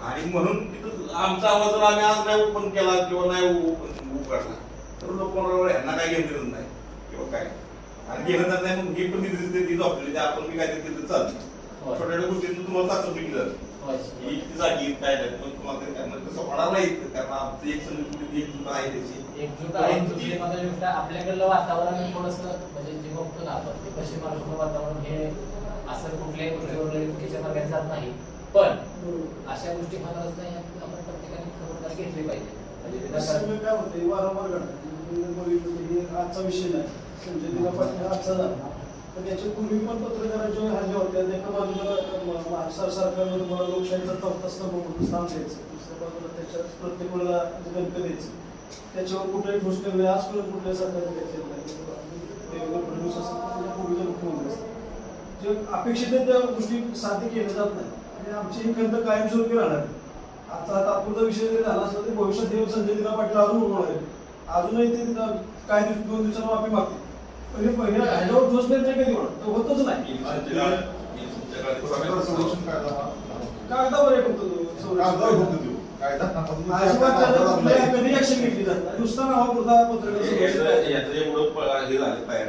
आणि म्हणून तिथं आमचा आवाज जर आम्ही आज नाही ओपन केला किंवा नाही उघडला तर लोक ह्यांना काय घेणं नाही किंवा काय आणि घेणं जात नाही. मग ही पण ती जबाबदारी ते आपण मी काय तिथं चालतो छोट्या छोट्या गोष्टीतून तुम्हाला चाचणी केली जाते ही किती जागी काय नाही पण तुम्हाला काय म्हणजे तसं होणार नाही कारण आमचं एक संघटना एकजूट आहे त्याची एकजूट आहे. दुसरी गोष्ट आपल्याकडलं वातावरण थोडस म्हणजे जे बघतो ना आपण ते पश्चिम महाराष्ट्राचं वातावरण हे असं कुठल्याही गोष्टीवर चुकीच्या मार्गाने जात नाही. पण अशा गोष्टी होणारच नाही आपण प्रत्येकाने खबरदारी घेतली पाहिजे. म्हणजे काय होतं वारंवार घडतं आजचा विषय नाही संजय दिला पाटील आजचा झाला पण याच्या पूर्वी पण पत्रकारांच्या हल्ले होत्या. एका बाजूला महाराष्ट्र सरकारनं तुम्हाला लोकशाहीचा चौथा स्तंभ म्हणून स्थान द्यायचं दुसऱ्या बाजूला त्याच्यात प्रत्येक वेळेला गणक द्यायचं त्याच्यावर कुठल्याही ठोस निर्णय आजपर्यंत कुठल्या सरकारने घेतलेला नाही. देवेंद्र फडणवीस असतात त्याच्या पूर्वीचे मुख्यमंत्री असतात जे अपेक्षित आहे त्या गोष्टी साध्य केल्या जात नाही आणि आमची ही खंत कायमस्वरूपी राहणार. आता तात्पुरता विषय जरी झाला असला तरी भविष्यात हे संजय दिना पाटील अजून उभवणार आहे. अजूनही ते काही दोन दिवसांना माफी मागते पण पहिल्या ह्याच्यावर ठोस निर्णय कधी होणार तर होतच नाही. कागदावर आहे फक्त कधी ऍक्शन घेतली जात नुसता नावापुरता पत्रकार एवढं हे झालं तयार